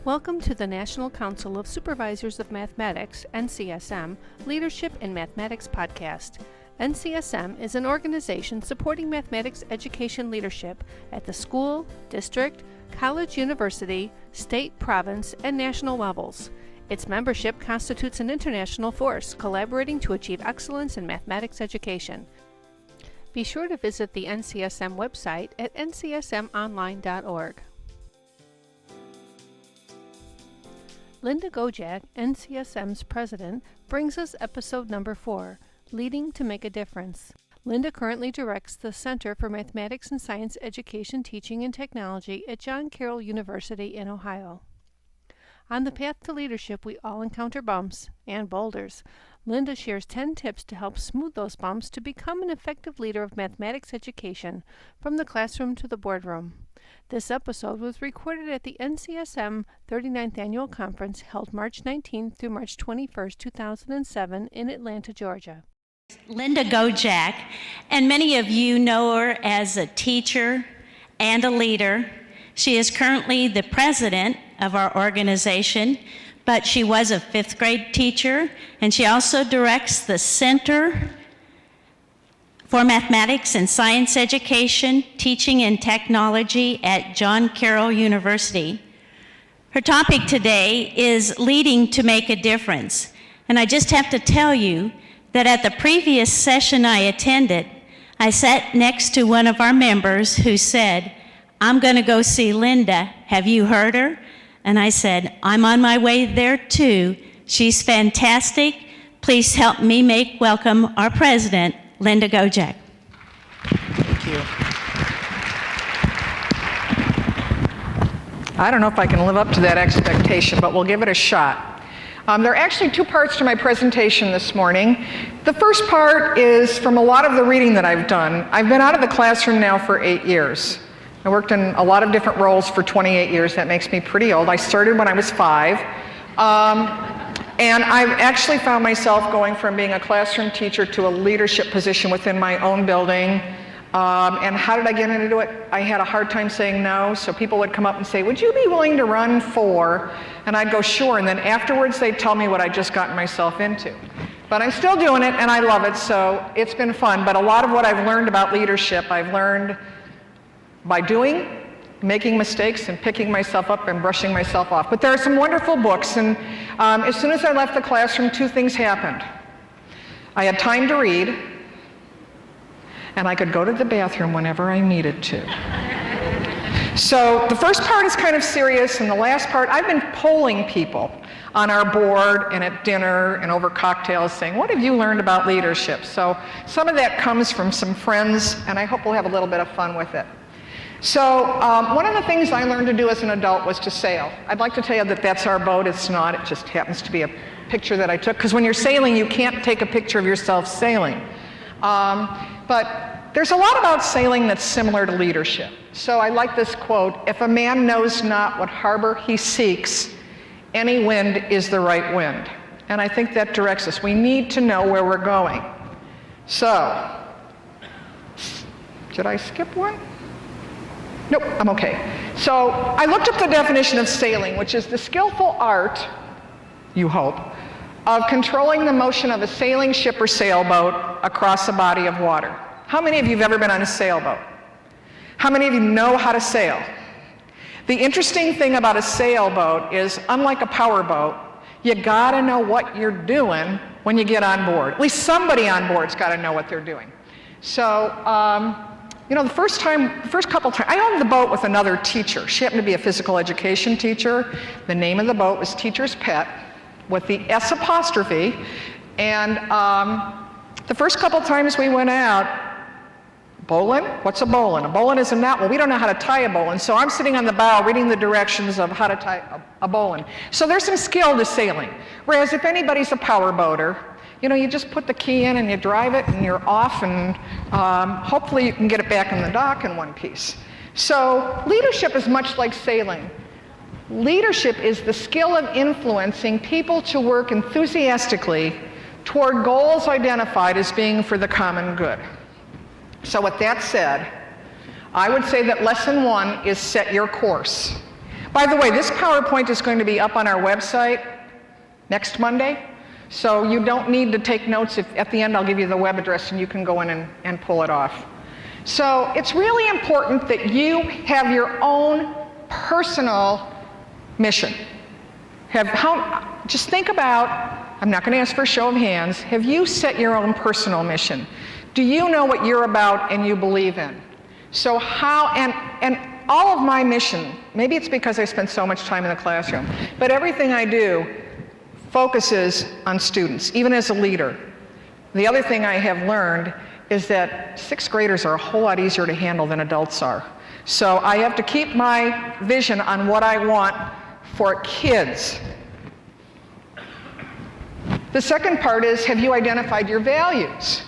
Welcome to the National Council of Supervisors of Mathematics, NCSM, Leadership in Mathematics podcast. NCSM is an organization supporting mathematics education leadership at the school, district, college, university, state, province, and national levels. Its membership constitutes an international force collaborating to achieve excellence in mathematics education. Be sure to visit the NCSM website at ncsmonline.org. Linda Gojak, NCSM's president, brings us episode number 4, Leading to Make a Difference. Linda currently directs the Center for Mathematics and Science Education, Teaching, and Technology at John Carroll University in Ohio. On the path to leadership, we all encounter bumps and boulders. Linda shares 10 tips to help smooth those bumps to become an effective leader of mathematics education, from the classroom to the boardroom. This episode was recorded at the NCSM 39th Annual Conference held March 19th through March 21st, 2007 in Atlanta, Georgia. Linda Gojak, and many of you know her as a teacher and a leader. She is currently the president of our organization, but she was a 5th grade teacher, and she also directs the Center for Mathematics and Science Education, Teaching, and Technology at John Carroll University. Her topic today is Leading to Make a Difference. And I just have to tell you that at the previous session I attended, I sat next to one of our members who said, "I'm going to go see Linda. Have you heard her?" And I said, "I'm on my way there too. She's fantastic. Please help me make welcome our president, Linda Gojak." Thank you. I don't know if I can live up to that expectation, but we'll give it a shot. There are actually 2 parts to my presentation this morning. The first part is from a lot of the reading that I've done. I've been out of the classroom now for 8 years. I worked in a lot of different roles for 28 years. That makes me pretty old. I started when I was 5. And I've actually found myself going from being a classroom teacher to a leadership position within my own building. And how did I get into it? I had a hard time saying no, so people would come up and say, "Would you be willing to run for?" And I'd go, "Sure," and then afterwards they'd tell me what I'd just gotten myself into. But I'm still doing it, and I love it, so it's been fun. But a lot of what I've learned about leadership, I've learned by doing, making mistakes, and picking myself up and brushing myself off. But there are some wonderful books, and as soon as I left the classroom, 2 things happened. I had time to read, and I could go to the bathroom whenever I needed to. So the first part is kind of serious, and the last part, I've been polling people on our board and at dinner and over cocktails saying, "What have you learned about leadership?" So some of that comes from some friends, and I hope we'll have a little bit of fun with it. So one of the things I learned to do as an adult was to sail. I'd like to tell you that that's our boat. It's not. It just happens to be a picture that I took. Because when you're sailing, you can't take a picture of yourself sailing. But there's a lot about sailing that's similar to leadership. So I like this quote: "If a man knows not what harbor he seeks, any wind is the right wind." And I think that directs us. We need to know where we're going. So, did I skip one? Nope, I'm okay. So I looked up the definition of sailing, which is the skillful art, you hope, of controlling the motion of a sailing ship or sailboat across a body of water. How many of you have ever been on a sailboat? How many of you know how to sail? The interesting thing about a sailboat is, unlike a powerboat, you gotta know what you're doing when you get on board. At least somebody on board's gotta know what they're doing. So, the first couple times, I owned the boat with another teacher. She happened to be a physical education teacher. The name of the boat was Teacher's Pet, with the S apostrophe. And the first couple times we went out, bowline? What's a bowline? A bowline is a knot. Well, we don't know how to tie a bowline. So I'm sitting on the bow reading the directions of how to tie a bowline. So there's some skill to sailing. Whereas if anybody's a power boater, you just put the key in and you drive it and you're off, and hopefully you can get it back in the dock in one piece. So leadership is much like sailing. Leadership is the skill of influencing people to work enthusiastically toward goals identified as being for the common good. So with that said, I would say that lesson 1 is set your course. By the way, this PowerPoint is going to be up on our website next Monday, so you don't need to take notes. At the end I'll give you the web address and you can go in and pull it off. So it's really important that you have your own personal mission. Just think about, I'm not going to ask for a show of hands, have you set your own personal mission? Do you know what you're about and you believe in? So and all of my mission, maybe it's because I spend so much time in the classroom, but everything I do focuses on students, even as a leader. The other thing I have learned is that 6th graders are a whole lot easier to handle than adults are. So I have to keep my vision on what I want for kids. The second part is, have you identified your values?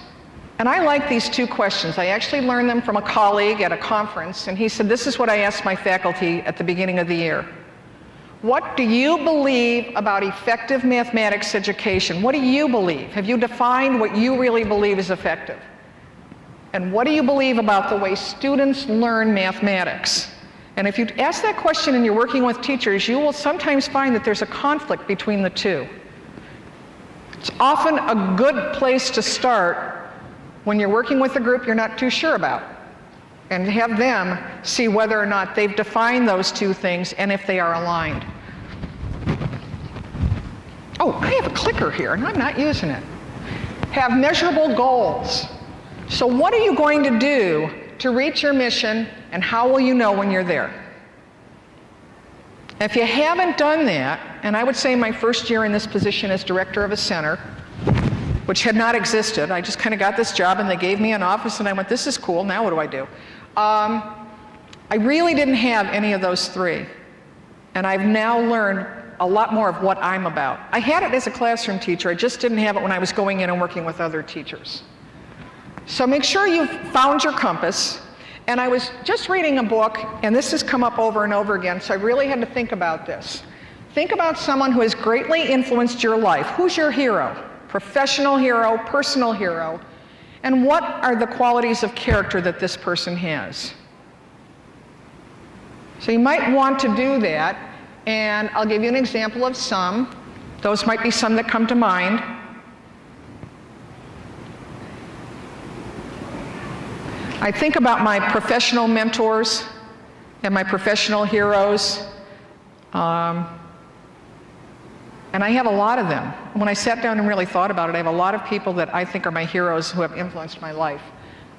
And I like these 2 questions. I actually learned them from a colleague at a conference, and he said, this is what I asked my faculty at the beginning of the year. What do you believe about effective mathematics education? What do you believe? Have you defined what you really believe is effective? And what do you believe about the way students learn mathematics? And if you ask that question and you're working with teachers, you will sometimes find that there's a conflict between the 2. It's often a good place to start when you're working with a group you're not too sure about, and have them see whether or not they've defined those 2 things and if they are aligned. Oh, I have a clicker here and I'm not using it. Have measurable goals. So what are you going to do to reach your mission, and how will you know when you're there? If you haven't done that, and I would say my first year in this position as director of a center, which had not existed, I just kind of got this job and they gave me an office and I went, this is cool, now what do I do? I really didn't have any of those 3. And I've now learned a lot more of what I'm about. I had it as a classroom teacher, I just didn't have it when I was going in and working with other teachers. So make sure you've found your compass. And I was just reading a book, and this has come up over and over again, so I really had to think about this. Think about someone who has greatly influenced your life. Who's your hero? Professional hero, personal hero, and what are the qualities of character that this person has? So you might want to do that, and I'll give you an example of some. Those might be some that come to mind. I think about my professional mentors and my professional heroes, and I have a lot of them. When I sat down and really thought about it, I have a lot of people that I think are my heroes who have influenced my life.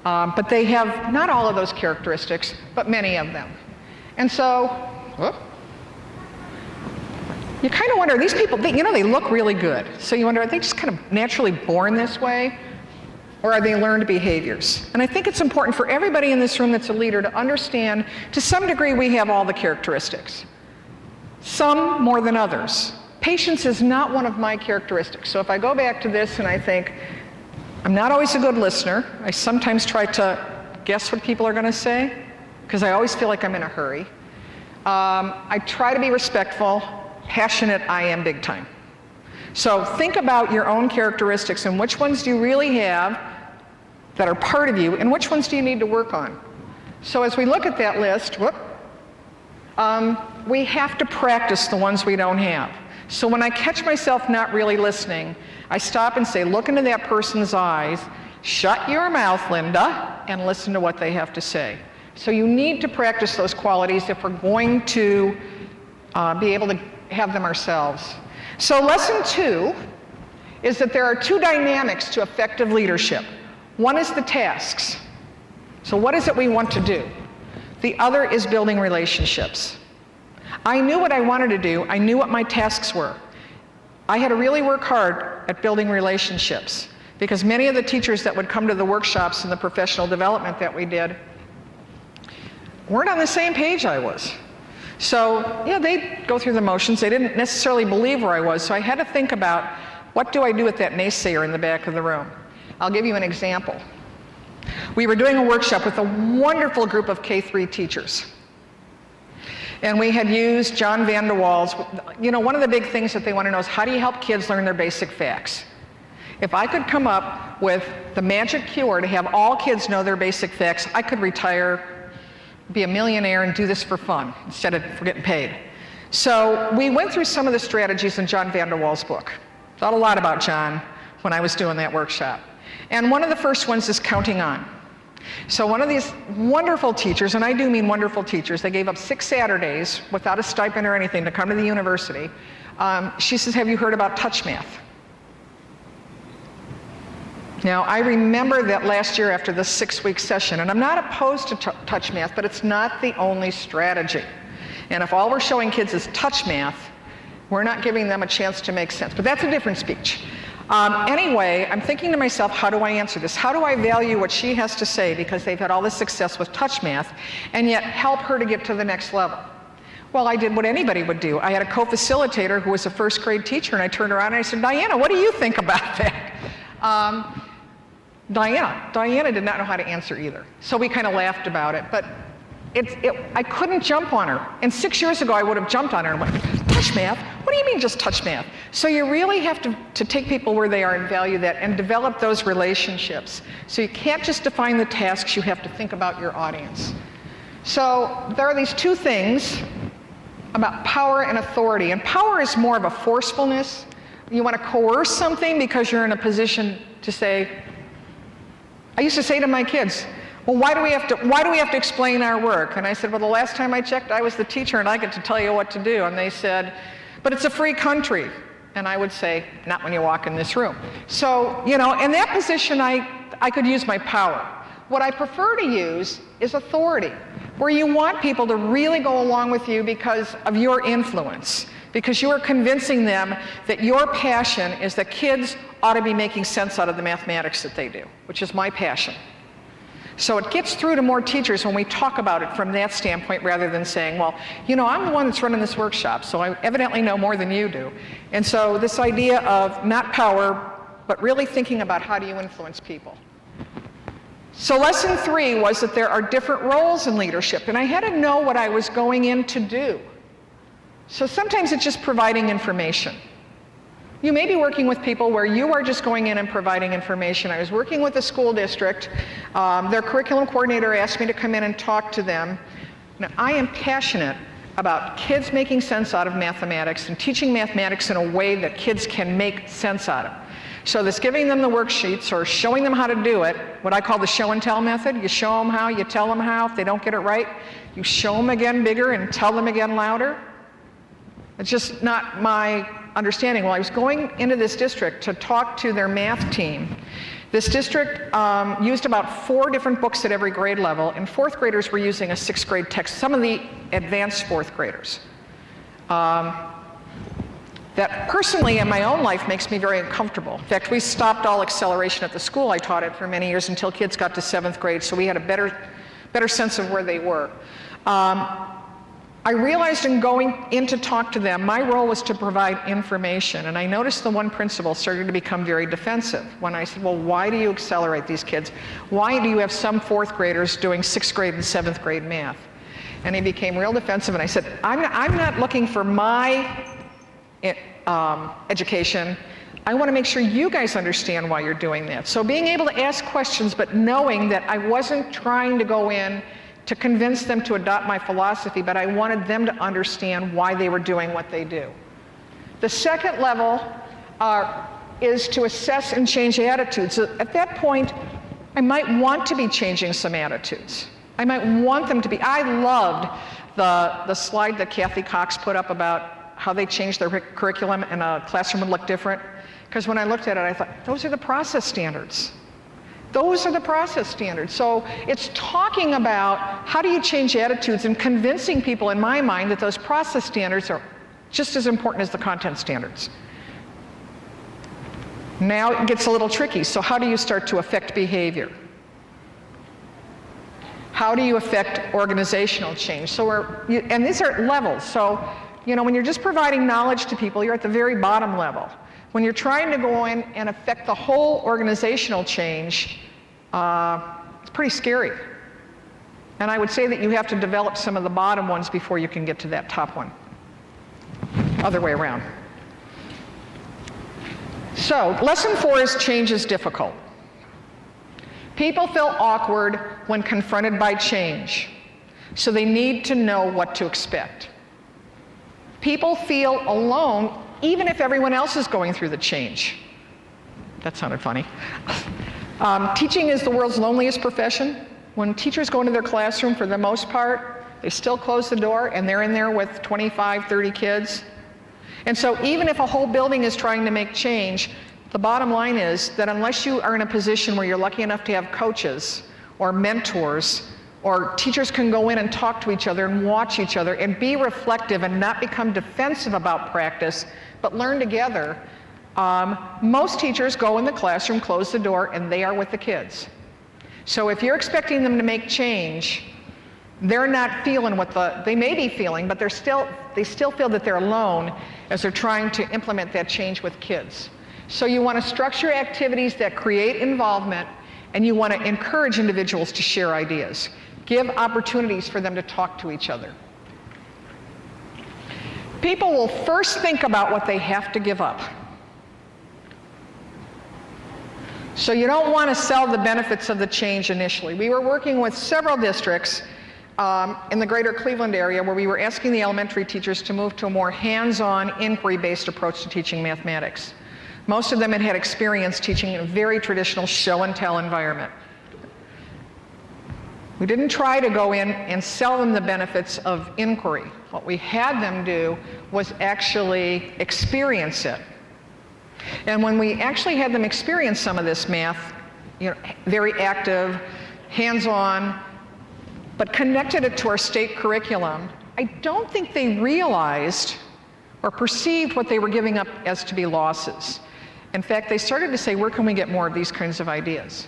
But they have not all of those characteristics, but many of them. And so, you kind of wonder, these people, they look really good. So you wonder, are they just kind of naturally born this way? Or are they learned behaviors? And I think it's important for everybody in this room that's a leader to understand, to some degree, we have all the characteristics. Some more than others. Patience is not one of my characteristics. So if I go back to this and I think, I'm not always a good listener. I sometimes try to guess what people are going to say, because I always feel like I'm in a hurry. I try to be respectful. Passionate, I am big time. So think about your own characteristics and which ones do you really have that are part of you, and which ones do you need to work on. So as we look at that list, we have to practice the ones we don't have. So when I catch myself not really listening, I stop and say, look into that person's eyes, shut your mouth, Linda, and listen to what they have to say. So you need to practice those qualities if we're going to be able to have them ourselves. So lesson 2 is that there are 2 dynamics to effective leadership. One is the tasks. So what is it we want to do? The other is building relationships. I knew what I wanted to do. I knew what my tasks were. I had to really work hard at building relationships, because many of the teachers that would come to the workshops and the professional development that we did weren't on the same page I was. So, they'd go through the motions. They didn't necessarily believe where I was, so I had to think about, what do I do with that naysayer in the back of the room? I'll give you an example. We were doing a workshop with a wonderful group of K-3 teachers. And we had used John Van de Waal's, one of the big things that they want to know is, how do you help kids learn their basic facts? If I could come up with the magic cure to have all kids know their basic facts, I could retire, be a millionaire, and do this for fun instead of for getting paid. So we went through some of the strategies in John Vander Waal's book. Thought a lot about John when I was doing that workshop. And one of the first ones is counting on. So one of these wonderful teachers, and I do mean wonderful teachers, they gave up 6 Saturdays without a stipend or anything to come to the university. She says, have you heard about touch math? Now, I remember that last year after the 6-week session, and I'm not opposed to touch math, but it's not the only strategy. And if all we're showing kids is touch math, we're not giving them a chance to make sense. But that's a different speech. Anyway, I'm thinking to myself, how do I answer this? How do I value what she has to say because they've had all this success with touch math, and yet help her to get to the next level? Well, I did what anybody would do. I had a co-facilitator who was a first grade teacher, and I turned around and I said, Diana, what do you think about that? Diana did not know how to answer either. So we kind of laughed about it, but I couldn't jump on her. And 6 years ago, I would have jumped on her and went, touch math? What do you mean just touch math? So you really have to take people where they are and value that and develop those relationships. So you can't just define the tasks, you have to think about your audience. So there are these 2 things about power and authority. And power is more of a forcefulness. You want to coerce something because you're in a position to say, I used to say to my kids, well, why do we have to explain our work? And I said, well, the last time I checked, I was the teacher and I get to tell you what to do. And they said, but it's a free country. And I would say, not when you walk in this room. So, in that position, I could use my power. What I prefer to use is authority, where you want people to really go along with you because of your influence, because you are convincing them that your passion is that kids ought to be making sense out of the mathematics that they do, which is my passion. So it gets through to more teachers when we talk about it from that standpoint rather than saying, well, I'm the one that's running this workshop, so I evidently know more than you do. And so this idea of not power, but really thinking about how do you influence people. So lesson 3 was that there are different roles in leadership, and I had to know what I was going in to do. So sometimes it's just providing information. You may be working with people where you are just going in and providing information. I was working with a school district. Their curriculum coordinator asked me to come in and talk to them. Now, I am passionate about kids making sense out of mathematics and teaching mathematics in a way that kids can make sense out of. So this giving them the worksheets or showing them how to do it, what I call the show and tell method. You show them how, you tell them how. If they don't get it right, you show them again bigger and tell them again louder. It's just not my understanding. Well, I was going into this district to talk to their math team. This district used about 4 different books at every grade level, and 4th graders were using a 6th grade text, some of the advanced 4th graders. That personally in my own life makes me very uncomfortable. In fact, we stopped all acceleration at the school I taught at for many years until kids got to 7th grade, so we had a better sense of where they were. I realized in going in to talk to them, my role was to provide information, and I noticed the one principal started to become very defensive when I said, well, why do you accelerate these kids? Why do you have some 4th graders doing 6th grade and 7th grade math? And he became real defensive, and I said, I'm not looking for my education. I want to make sure you guys understand why you're doing that. So being able to ask questions, but knowing that I wasn't trying to go in to convince them to adopt my philosophy, but I wanted them to understand why they were doing what they do. The second level is to assess and change attitudes. So at that point, I might want to be changing some attitudes. I might want them to be. I loved the slide that Kathy Cox put up about how they changed their curriculum and a classroom would look different. Because when I looked at it, I thought, those are the process standards. Those are the process standards. So it's talking about how do you change attitudes and convincing people in my mind that those process standards are just as important as the content standards. Now it gets a little tricky. So how do you start to affect behavior? How do you affect organizational change? So and these are levels. So, when you're just providing knowledge to people, you're at the very bottom level. When you're trying to go in and affect the whole organizational change, it's pretty scary. And I would say that you have to develop some of the bottom ones before you can get to that top one. Other way around. So, lesson 4 is change is difficult. People feel awkward when confronted by change, so they need to know what to expect. People feel alone even if everyone else is going through the change. That sounded funny. Teaching is the world's loneliest profession. When teachers go into their classroom, for the most part, they still close the door and they're in there with 25, 30 kids. And so even if a whole building is trying to make change, the bottom line is that unless you are in a position where you're lucky enough to have coaches or mentors, or teachers can go in and talk to each other and watch each other and be reflective and not become defensive about practice, but learn together, most teachers go in the classroom, close the door, and they are with the kids. So if you're expecting them to make change, they're not feeling what they may be feeling, but they still feel that they're alone as they're trying to implement that change with kids. So you want to structure activities that create involvement, and you want to encourage individuals to share ideas. Give opportunities for them to talk to each other. People will first think about what they have to give up. So you don't want to sell the benefits of the change initially. We were working with several districts in the greater Cleveland area where we were asking the elementary teachers to move to a more hands-on, inquiry-based approach to teaching mathematics. Most of them had had experience teaching in a very traditional show-and-tell environment. We didn't try to go in and sell them the benefits of inquiry. What we had them do was actually experience it. And when we actually had them experience some of this math, very active, hands-on, but connected it to our state curriculum, I don't think they realized or perceived what they were giving up as to be losses. In fact, they started to say, where can we get more of these kinds of ideas?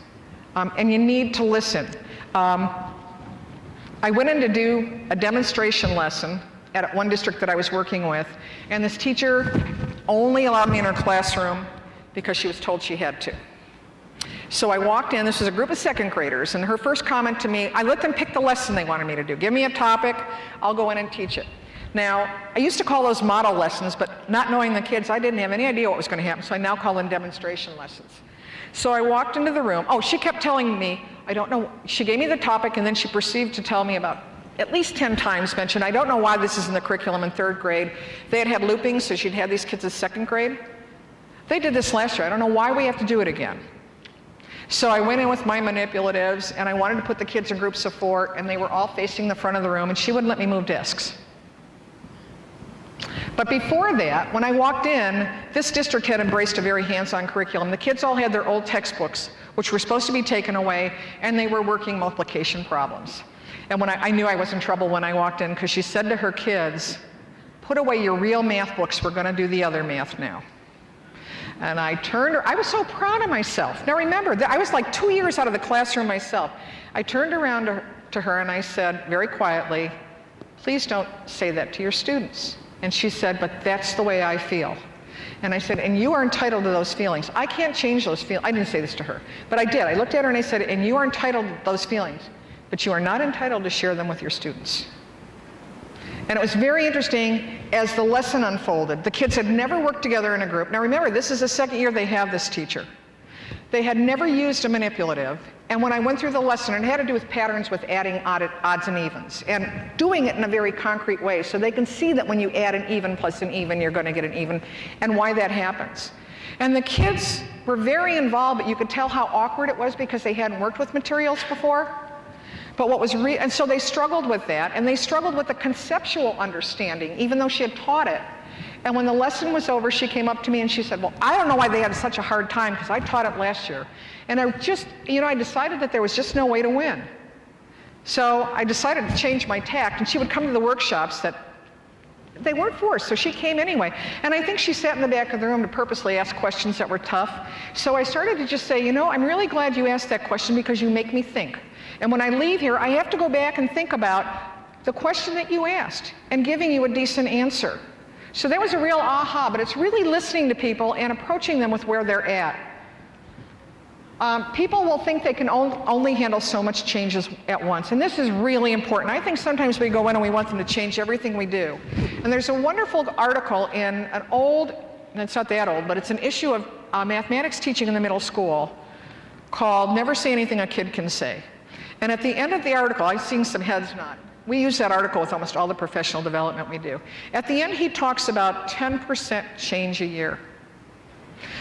And you need to listen. I went in to do a demonstration lesson at one district that I was working with, and this teacher only allowed me in her classroom because she was told she had to. So I walked in, this was a group of second graders, and her first comment to me, I let them pick the lesson they wanted me to do. Give me a topic, I'll go in and teach it. Now, I used to call those model lessons, but not knowing the kids, I didn't have any idea what was going to happen, so I now call them demonstration lessons. So I walked into the room. Oh, she kept telling me, I don't know, she gave me the topic, and then she proceeded to tell me about at least 10 times mentioned, I don't know why this is in the curriculum in 3rd grade. They had looping, so she'd had these kids in 2nd grade. They did this last year. I don't know why we have to do it again. So I went in with my manipulatives, and I wanted to put the kids in groups of 4, and they were all facing the front of the room, and she wouldn't let me move desks. But before that, when I walked in, this district had embraced a very hands-on curriculum. The kids all had their old textbooks, which were supposed to be taken away, and they were working multiplication problems. And when I knew I was in trouble when I walked in, because she said to her kids, put away your real math books, we're going to do the other math now. And I turned her, I was so proud of myself. Now remember, I was like 2 years out of the classroom myself. I turned around to her and I said very quietly, please don't say that to your students. And she said, but that's the way I feel. And I said, and you are entitled to those feelings. I can't change those feelings. I didn't say this to her, but I did. I looked at her and I said, and you are entitled to those feelings, but you are not entitled to share them with your students. And it was very interesting as the lesson unfolded. The kids had never worked together in a group. Now remember, this is the 2nd year they have this teacher. They had never used a manipulative, and when I went through the lesson, it had to do with patterns with adding odds and evens, and doing it in a very concrete way so they can see that when you add an even plus an even, you're going to get an even, and why that happens. And the kids were very involved, but you could tell how awkward it was because they hadn't worked with materials before. But what was and so they struggled with that, and they struggled with the conceptual understanding, even though she had taught it. And when the lesson was over, she came up to me and she said, well, I don't know why they had such a hard time because I taught it last year. And I just, I decided that there was just no way to win. So I decided to change my tact, and she would come to the workshops that they weren't forced, so she came anyway. And I think she sat in the back of the room to purposely ask questions that were tough. So I started to just say, I'm really glad you asked that question because you make me think. And when I leave here, I have to go back and think about the question that you asked and giving you a decent answer. So that was a real aha, but it's really listening to people and approaching them with where they're at. People will think they can only handle so much changes at once, and this is really important. I think sometimes we go in and we want them to change everything we do. And there's a wonderful article in an old, and it's not that old, but it's an issue of mathematics teaching in the middle school called Never Say Anything a Kid Can Say. And at the end of the article, I've seen some heads nod. we use that article with almost all the professional development we do. At the end, he talks about 10% change a year.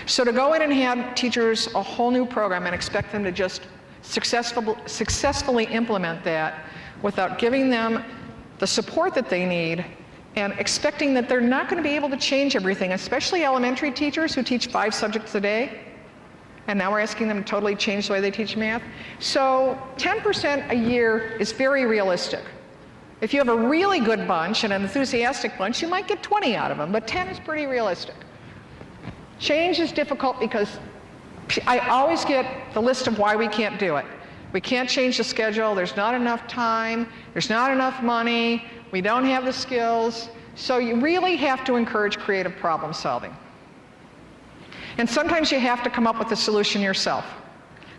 So to go in and hand teachers a whole new program and expect them to just successfully implement that without giving them the support that they need and expecting that they're not going to be able to change everything, especially elementary teachers who teach 5 subjects a day, and now we're asking them to totally change the way they teach math. So 10% a year is very realistic. If you have a really good bunch and an enthusiastic bunch, you might get 20 out of them, but 10 is pretty realistic. Change is difficult because I always get the list of why we can't do it. We can't change the schedule, there's not enough time, there's not enough money, we don't have the skills. So you really have to encourage creative problem solving. And sometimes you have to come up with a solution yourself.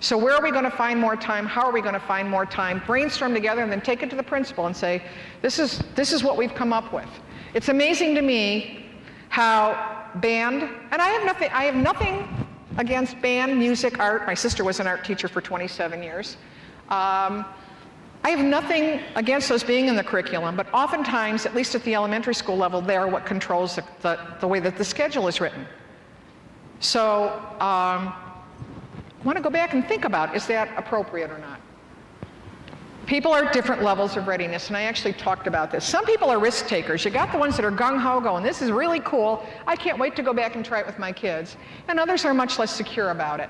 So where are we going to find more time? How are we going to find more time? Brainstorm together and then take it to the principal and say, this is what we've come up with. It's amazing to me how band, and I have nothing against band, music, art. My sister was an art teacher for 27 years. I have nothing against those being in the curriculum, but oftentimes, at least at the elementary school level, they are what controls the way that the schedule is written. So I want to go back and think about, is that appropriate or not? People are at different levels of readiness, and I actually talked about this. Some people are risk takers. You got the ones that are gung-ho going, this is really cool, I can't wait to go back and try it with my kids. And others are much less secure about it.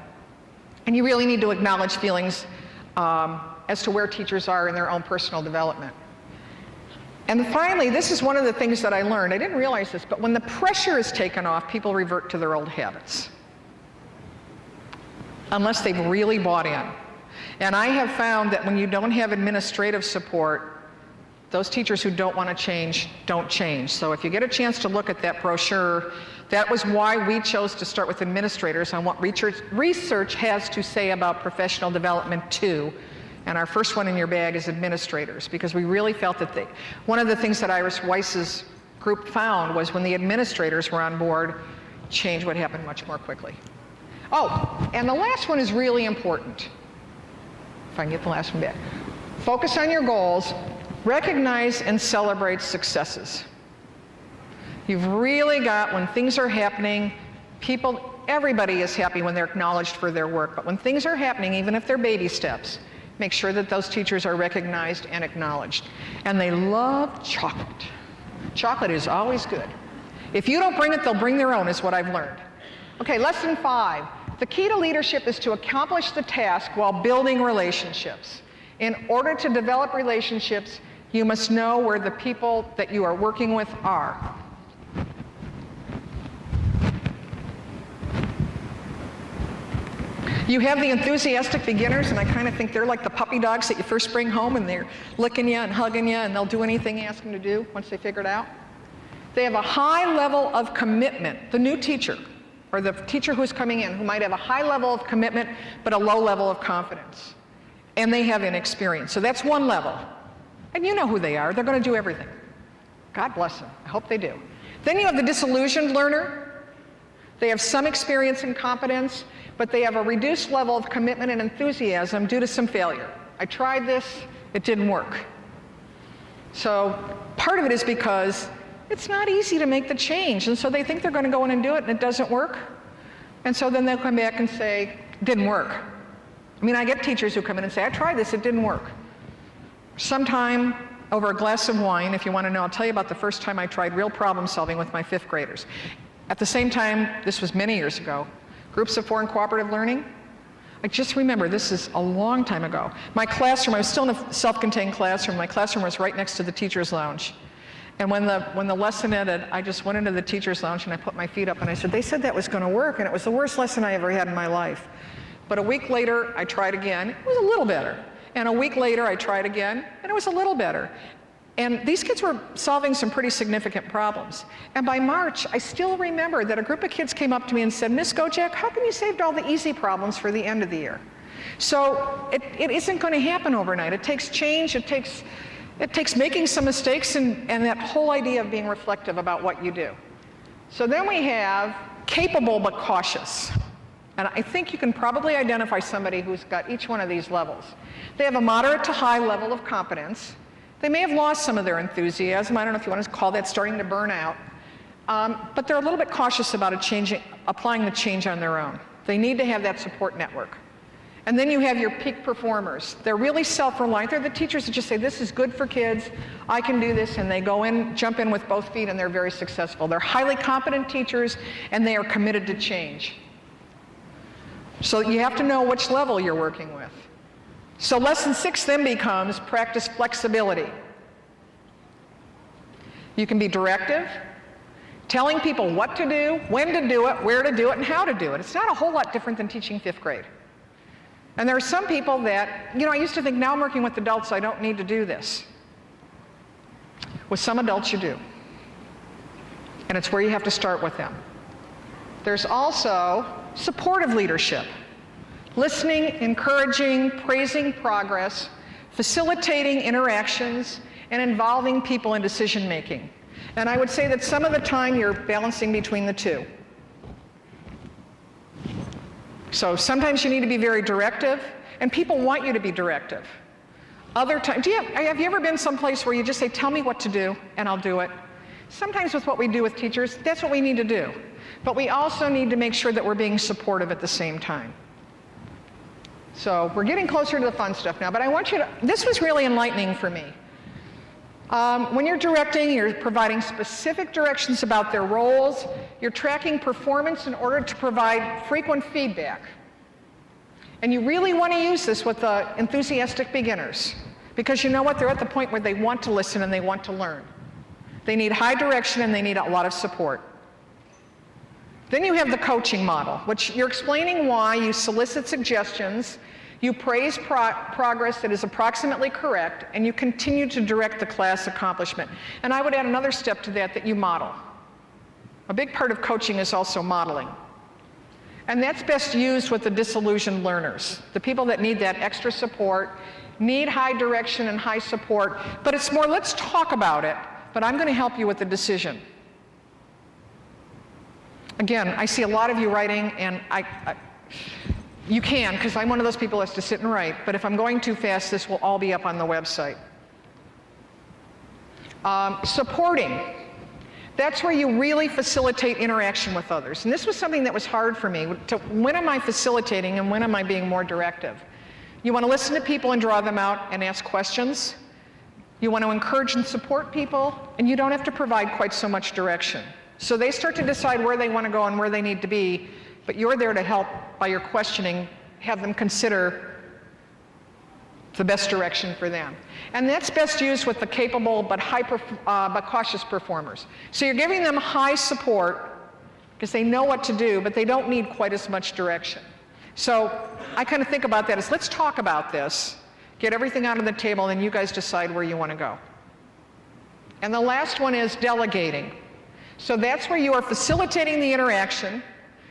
And you really need to acknowledge feelings as to where teachers are in their own personal development. And finally, this is one of the things that I learned. I didn't realize this, but when the pressure is taken off, people revert to their old habits, unless they've really bought in. And I have found that when you don't have administrative support, those teachers who don't want to change, don't change. So if you get a chance to look at that brochure, that was why we chose to start with administrators on what research has to say about professional development too. And our first one in your bag is administrators, because we really felt that one of the things that Iris Weiss's group found was when the administrators were on board, change would happen much more quickly. Oh, and the last one is really important. If I can get the last one back. Focus on your goals, recognize and celebrate successes. You've really got, when things are happening, everybody is happy when they're acknowledged for their work, but when things are happening, even if they're baby steps, make sure that those teachers are recognized and acknowledged. And they love chocolate. Chocolate is always good. If you don't bring it, they'll bring their own, is what I've learned. Okay, lesson 5. The key to leadership is to accomplish the task while building relationships. In order to develop relationships, you must know where the people that you are working with are. You have the enthusiastic beginners, and I kind of think they're like the puppy dogs that you first bring home and they're licking you and hugging you and they'll do anything you ask them to do once they figure it out. They have a high level of commitment. The new teacher, or the teacher who's coming in, who might have a high level of commitment but a low level of confidence. And they have inexperience. So that's one level. And you know who they are. They're going to do everything. God bless them. I hope they do. Then you have the disillusioned learner. They have some experience and competence, but they have a reduced level of commitment and enthusiasm due to some failure. I tried this, it didn't work. So part of it is because it's not easy to make the change, and so they think they're going to go in and do it, and it doesn't work. And so then they'll come back and say, it didn't work. I mean, I get teachers who come in and say, I tried this, it didn't work. Sometime over a glass of wine, if you want to know, I'll tell you about the first time I tried real problem solving with my 5th graders. At the same time, this was many years ago, groups of 4 and cooperative learning. I just remember, this is a long time ago. My classroom, I was still in a self-contained classroom. My classroom was right next to the teacher's lounge. And when the lesson ended, I just went into the teacher's lounge and I put my feet up and I said, they said that was going to work, and it was the worst lesson I ever had in my life. But a week later, I tried again. It was a little better. And a week later, I tried again, and it was a little better. And these kids were solving some pretty significant problems. And by March, I still remember that a group of kids came up to me and said, Miss Gojak, how come you saved all the easy problems for the end of the year? So it isn't going to happen overnight. It takes change. It takes making some mistakes and that whole idea of being reflective about what you do. So then we have capable but cautious. And I think you can probably identify somebody who's got each one of these levels. They have a moderate to high level of competence. They may have lost some of their enthusiasm. I don't know if you want to call that starting to burn out. But they're a little bit cautious about applying the change on their own. They need to have that support network. And then you have your peak performers. They're really self-reliant. They're the teachers that just say, this is good for kids, I can do this, and they go in, jump in with both feet, and they're very successful. They're highly competent teachers, and they are committed to change. So you have to know which level you're working with. So lesson 6 then becomes practice flexibility. You can be directive, telling people what to do, when to do it, where to do it, and how to do it. It's not a whole lot different than teaching 5th grade. And there are some people that, I used to think, now I'm working with adults, I don't need to do this. With some adults you do. And it's where you have to start with them. There's also supportive leadership. Listening, encouraging, praising progress, facilitating interactions, and involving people in decision making. And I would say that some of the time you're balancing between the two. So sometimes you need to be very directive, and people want you to be directive. Other times, have you ever been someplace where you just say, tell me what to do, and I'll do it? Sometimes with what we do with teachers, that's what we need to do. But we also need to make sure that we're being supportive at the same time. So we're getting closer to the fun stuff now, but I want you to, this was really enlightening for me. When you're directing, you're providing specific directions about their roles. You're tracking performance in order to provide frequent feedback. And you really want to use this with the enthusiastic beginners, because you know what? They're at the point where they want to listen and they want to learn. They need high direction and they need a lot of support. Then you have the coaching model, which you're explaining why, you solicit suggestions, you praise progress that is approximately correct, and you continue to direct the class accomplishment. And I would add another step to that you model. A big part of coaching is also modeling. And that's best used with the disillusioned learners. The people that need that extra support, need high direction and high support, but it's more, let's talk about it, but I'm going to help you with the decision. Again, I see a lot of you writing, and you can, because I'm one of those people who has to sit and write, but if I'm going too fast, this will all be up on the website. Supporting. That's where you really facilitate interaction with others. And this was something that was hard for me. When am I facilitating and when am I being more directive? You want to listen to people and draw them out and ask questions. You want to encourage and support people, and you don't have to provide quite so much direction. So they start to decide where they want to go and where they need to be, but you're there to help by your questioning, have them consider the best direction for them. And that's best used with the capable but cautious performers. So you're giving them high support because they know what to do, but they don't need quite as much direction. So I kind of think about that as, let's talk about this, get everything out on the table, and you guys decide where you want to go. And the last one is delegating. So that's where you are facilitating the interaction,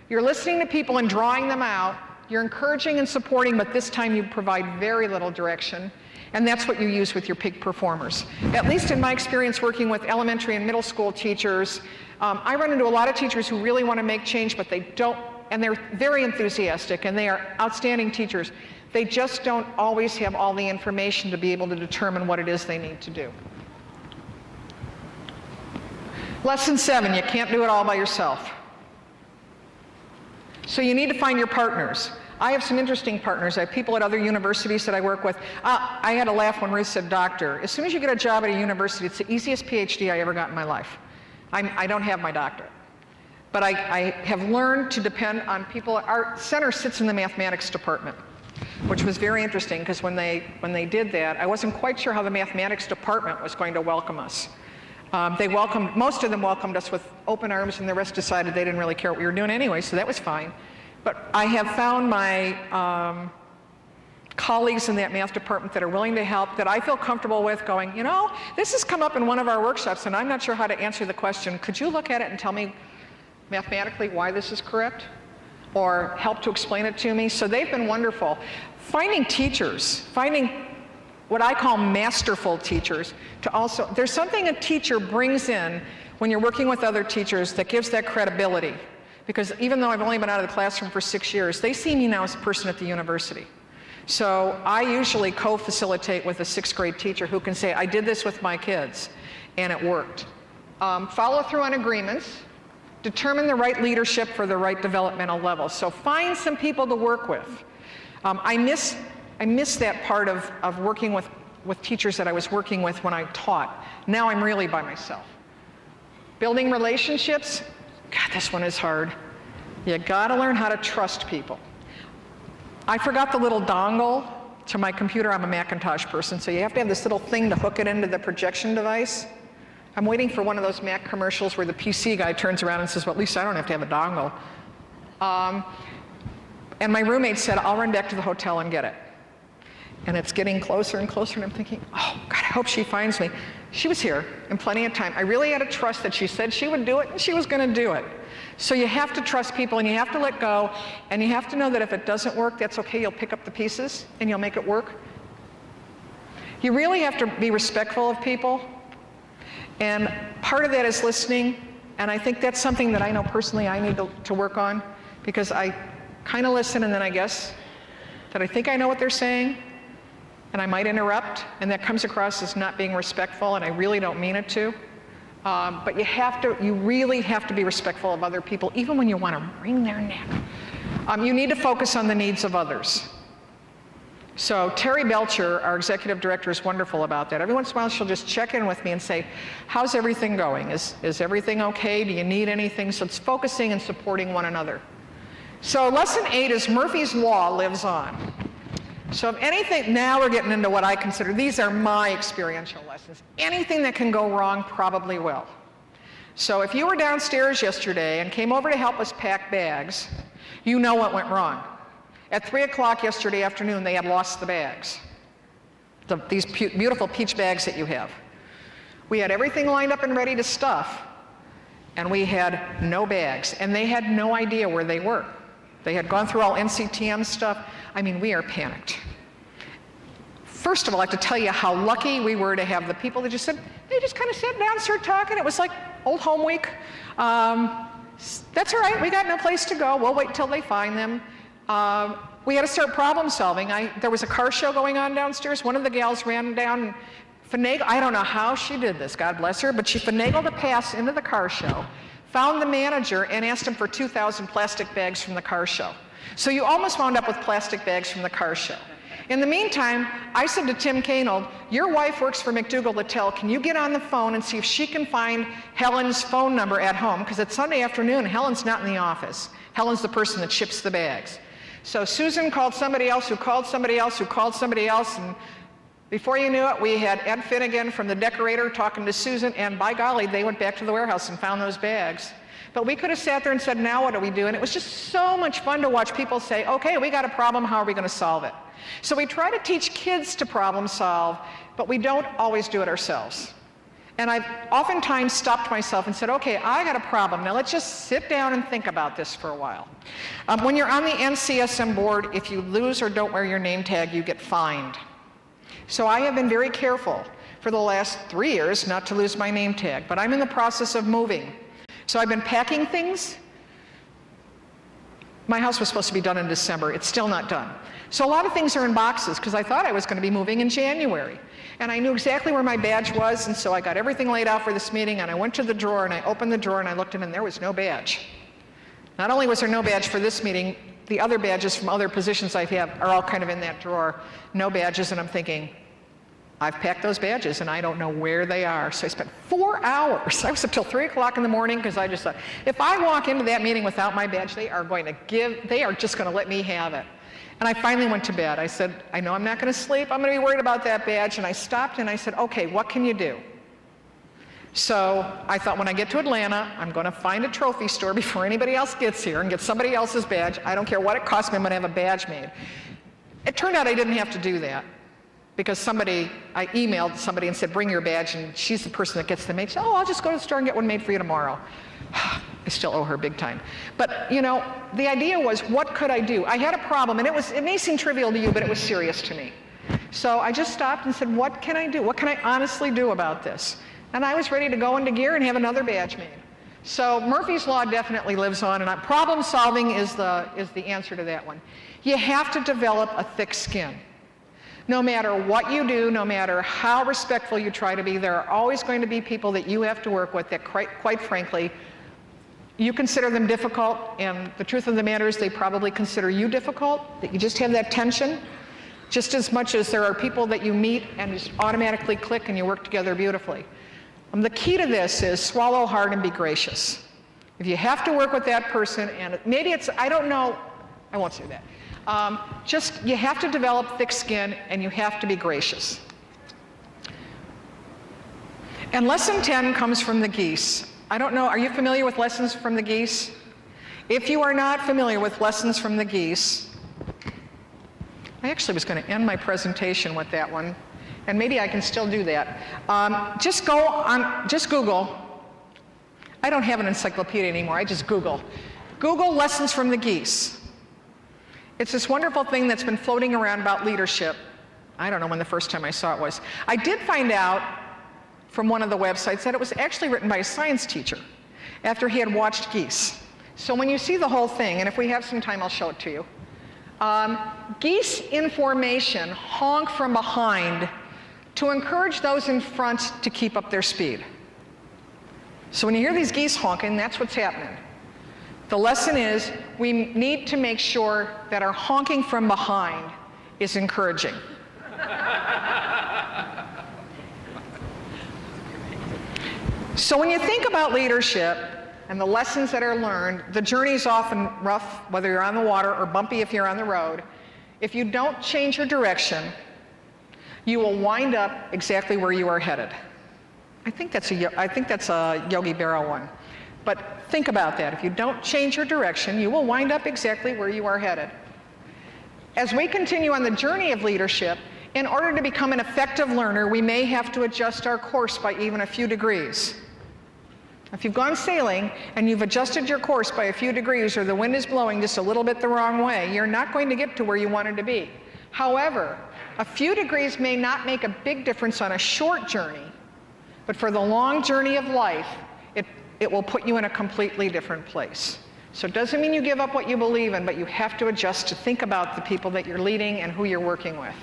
you're listening to people and drawing them out, you're encouraging and supporting, but this time you provide very little direction, and that's what you use with your peak performers. At least in my experience working with elementary and middle school teachers, I run into a lot of teachers who really want to make change, but they don't, and they're very enthusiastic, and they are outstanding teachers. They just don't always have all the information to be able to determine what it is they need to do. Lesson 7, you can't do it all by yourself. So you need to find your partners. I have some interesting partners. I have people at other universities that I work with. I had a laugh when Ruth said doctor. As soon as you get a job at a university, it's the easiest PhD I ever got in my life. I don't have my doctorate. But I have learned to depend on people. Our center sits in the mathematics department, which was very interesting because when they did that, I wasn't quite sure how the mathematics department was going to welcome us. Most of them welcomed us with open arms, and the rest decided they didn't really care what we were doing anyway, so that was fine. But I have found my colleagues in that math department that are willing to help, that I feel comfortable with going, this has come up in one of our workshops, and I'm not sure how to answer the question. Could you look at it and tell me mathematically why this is correct? Or help to explain it to me? So they've been wonderful. Finding teachers, finding what I call masterful teachers, there's something a teacher brings in when you're working with other teachers that gives that credibility. Because even though I've only been out of the classroom for 6 years, they see me now as a person at the university. So I usually co-facilitate with a 6th grade teacher who can say, I did this with my kids, and it worked. Follow through on agreements. Determine the right leadership for the right developmental level. So find some people to work with. I miss that part of working with teachers that I was working with when I taught. Now I'm really by myself. Building relationships, God, this one is hard. You gotta learn how to trust people. I forgot the little dongle to my computer. I'm a Macintosh person, so you have to have this little thing to hook it into the projection device. I'm waiting for one of those Mac commercials where the PC guy turns around and says, well, at least I don't have to have a dongle. And my roommate said, I'll run back to the hotel and get it. And it's getting closer and closer, and I'm thinking, oh, God, I hope she finds me. She was here in plenty of time. I really had to trust that she said she would do it, and she was going to do it. So you have to trust people, and you have to let go, and you have to know that if it doesn't work, that's okay. You'll pick up the pieces, and you'll make it work. You really have to be respectful of people. And part of that is listening, and I think that's something that I know personally I need to work on, because I kind of listen and then I guess that I think I know what they're saying, and I might interrupt, and that comes across as not being respectful, and I really don't mean it to. But you really have to be respectful of other people, even when you want to wring their neck. You need to focus on the needs of others. So Terry Belcher, our executive director, is wonderful about that. Every once in a while, she'll just check in with me and say, how's everything going? Is everything okay? Do you need anything? So it's focusing and supporting one another. So lesson 8 is Murphy's Law lives on. So if anything, now we're getting into what I consider, these are my experiential lessons. Anything that can go wrong probably will. So if you were downstairs yesterday and came over to help us pack bags, you know what went wrong. At 3 o'clock yesterday afternoon, they had lost the bags. These beautiful peach bags that you have. We had everything lined up and ready to stuff, and we had no bags, and they had no idea where they were. They had gone through all NCTM stuff. I mean, we are panicked. First of all, I have to tell you how lucky we were to have the people that just said, they just kind of sat down and started talking. It was like old home week. That's all right, we got no place to go. We'll wait till they find them. We had to start problem solving. There was a car show going on downstairs. One of the gals ran down and finagled, I don't know how she did this, God bless her, but she finagled a pass into the car show, found the manager, and asked him for 2,000 plastic bags from the car show. So you almost wound up with plastic bags from the car show. In the meantime, I said to Tim Kanold, your wife works for McDougall Littell. Can you get on the phone and see if she can find Helen's phone number at home? Because it's Sunday afternoon, Helen's not in the office. Helen's the person that ships the bags. So Susan called somebody else, who called somebody else, who called somebody else, and before you knew it, we had Ed Finnegan from the decorator talking to Susan, and by golly, they went back to the warehouse and found those bags. But we could have sat there and said, now what do we do? And it was just so much fun to watch people say, okay, we got a problem, how are we going to solve it? So we try to teach kids to problem solve, but we don't always do it ourselves. And I've oftentimes stopped myself and said, okay, I got a problem. Now let's just sit down and think about this for a while. When you're on the NCSM board, if you lose or don't wear your name tag, you get fined. So I have been very careful for the last 3 years not to lose my name tag, but I'm in the process of moving. So I've been packing things. My house was supposed to be done in December. It's still not done. So a lot of things are in boxes because I thought I was going to be moving in January. And I knew exactly where my badge was, and so I got everything laid out for this meeting, and I went to the drawer, and I opened the drawer, and I looked in, and there was no badge. Not only was there no badge for this meeting, the other badges from other positions I have are all kind of in that drawer. No badges, and I'm thinking, I've packed those badges, and I don't know where they are. So I spent 4 hours. I was up till 3 o'clock in the morning because I just thought, if I walk into that meeting without my badge, they are just going to let me have it. And I finally went to bed. I said, I know I'm not going to sleep. I'm going to be worried about that badge. And I stopped and I said, okay, what can you do? So I thought when I get to Atlanta, I'm going to find a trophy store before anybody else gets here and get somebody else's badge. I don't care what it costs me, I'm going to have a badge made. It turned out I didn't have to do that because I emailed somebody and said, bring your badge, and she's the person that gets them made. She said, oh, I'll just go to the store and get one made for you tomorrow. I still owe her big time. But, you know, the idea was, what could I do? I had a problem, and it may seem trivial to you, but it was serious to me. So I just stopped and said, what can I do? What can I honestly do about this? And I was ready to go into gear and have another badge made. So Murphy's Law definitely lives on, and problem solving is the answer to that one. You have to develop a thick skin. No matter what you do, no matter how respectful you try to be, there are always going to be people that you have to work with that, quite frankly, you consider them difficult, and the truth of the matter is they probably consider you difficult, that you just have that tension, just as much as there are people that you meet and just automatically click and you work together beautifully. The key to this is swallow hard and be gracious. If you have to work with that person, and maybe it's, I don't know, I won't say that. Just, you have to develop thick skin and you have to be gracious. And lesson 10 comes from the geese. I don't know, are you familiar with lessons from the geese? If you are not familiar with lessons from the geese, I actually was going to end my presentation with that one, and maybe I can still do that. Just Google. I don't have an encyclopedia anymore, I just Google. Google lessons from the geese. It's this wonderful thing that's been floating around about leadership. I don't know when the first time I saw it was. I did find out from one of the websites that it was actually written by a science teacher after he had watched geese. So when you see the whole thing, and if we have some time I'll show it to you, geese in formation honk from behind to encourage those in front to keep up their speed. So when you hear these geese honking, that's what's happening. The lesson is we need to make sure that our honking from behind is encouraging. So when you think about leadership and the lessons that are learned, the journey is often rough, whether you're on the water, or bumpy if you're on the road. If you don't change your direction, you will wind up exactly where you are headed. I think that's a Yogi Berra one. But think about that. If you don't change your direction, you will wind up exactly where you are headed. As we continue on the journey of leadership, in order to become an effective learner, we may have to adjust our course by even a few degrees. If you've gone sailing and you've adjusted your course by a few degrees, or the wind is blowing just a little bit the wrong way, you're not going to get to where you wanted to be. However, a few degrees may not make a big difference on a short journey, but for the long journey of life, it will put you in a completely different place. So it doesn't mean you give up what you believe in, but you have to adjust to think about the people that you're leading and who you're working with.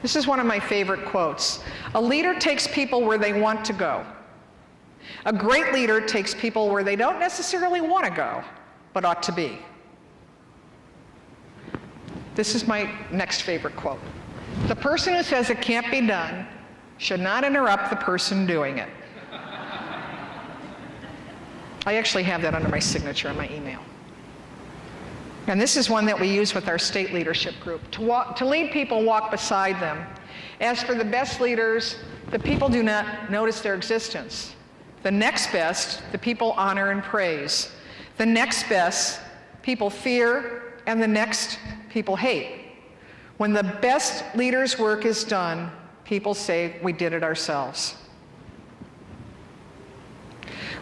This is one of my favorite quotes. A leader takes people where they want to go. A great leader takes people where they don't necessarily want to go, but ought to be. This is my next favorite quote. The person who says it can't be done should not interrupt the person doing it. I actually have that under my signature in my email. And this is one that we use with our state leadership group. To lead people, walk beside them. As for the best leaders, the people do not notice their existence. The next best, the people honor and praise. The next best, people fear, and the next, people hate. When the best leader's work is done, people say, we did it ourselves.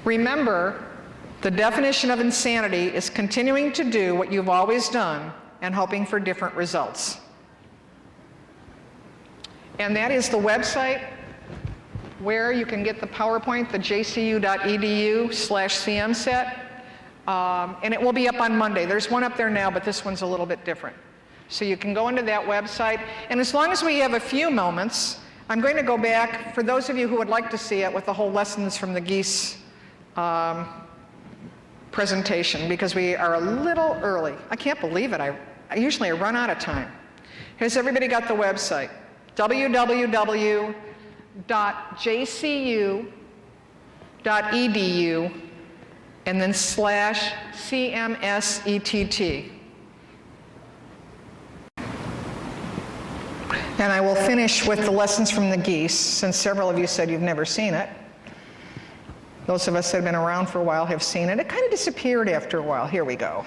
Remember, the definition of insanity is continuing to do what you've always done and hoping for different results. And that is the website where you can get the PowerPoint, the jcu.edu/cmset, and it will be up on Monday. There's one up there now, but this one's a little bit different. So you can go into that website, and as long as we have a few moments, I'm going to go back, for those of you who would like to see it, with the whole lessons from the geese presentation, because we are a little early. I can't believe it. I usually run out of time. Has everybody got the website? www.jcu.edu and then /CMSETT. And I will finish with the lessons from the geese, since several of you said you've never seen it. Those of us that have been around for a while have seen it. It kind of disappeared after a while. Here we go.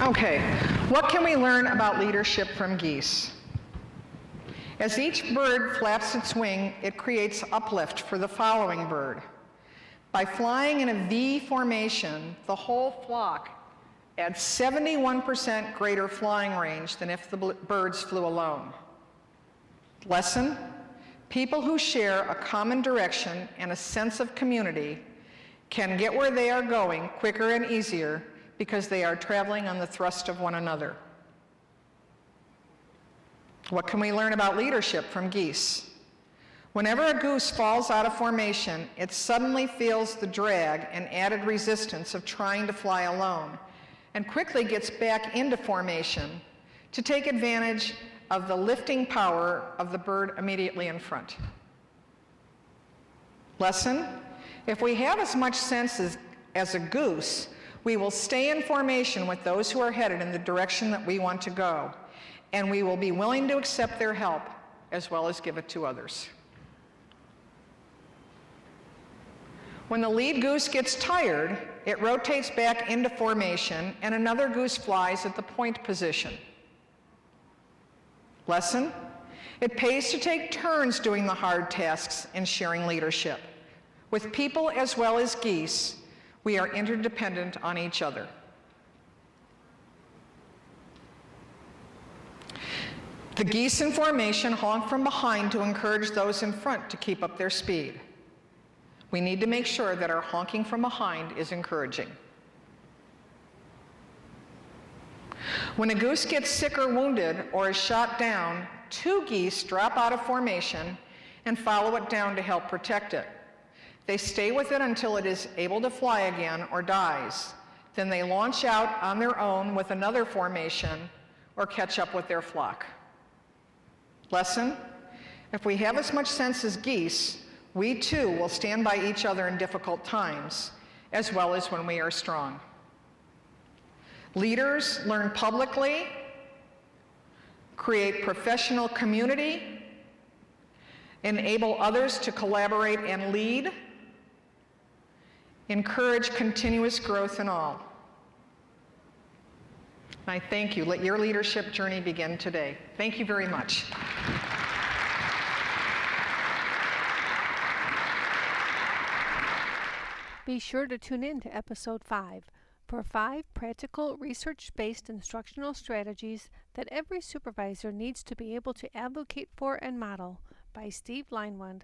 Okay, what can we learn about leadership from geese? As each bird flaps its wing, it creates uplift for the following bird. By flying in a V formation, the whole flock adds 71% greater flying range than if the birds flew alone. Lesson: people who share a common direction and a sense of community can get where they are going quicker and easier because they are traveling on the thrust of one another. What can we learn about leadership from geese? Whenever a goose falls out of formation, it suddenly feels the drag and added resistance of trying to fly alone, and quickly gets back into formation to take advantage of the lifting power of the bird immediately in front. Lesson: if we have as much sense as a goose, we will stay in formation with those who are headed in the direction that we want to go, and we will be willing to accept their help as well as give it to others. When the lead goose gets tired, it rotates back into formation and another goose flies at the point position. Lesson: it pays to take turns doing the hard tasks and sharing leadership. With people as well as geese, we are interdependent on each other. The geese in formation honk from behind to encourage those in front to keep up their speed. We need to make sure that our honking from behind is encouraging. When a goose gets sick or wounded or is shot down, two geese drop out of formation and follow it down to help protect it. They stay with it until it is able to fly again or dies. Then they launch out on their own with another formation or catch up with their flock. Lesson: if we have as much sense as geese, we too will stand by each other in difficult times, as well as when we are strong. Leaders learn publicly, create professional community, enable others to collaborate and lead, encourage continuous growth in all. I thank you. Let your leadership journey begin today. Thank you very much. Be sure to tune in to Episode 5 for 5 practical, research-based instructional strategies that every supervisor needs to be able to advocate for and model by Steve Leinwand.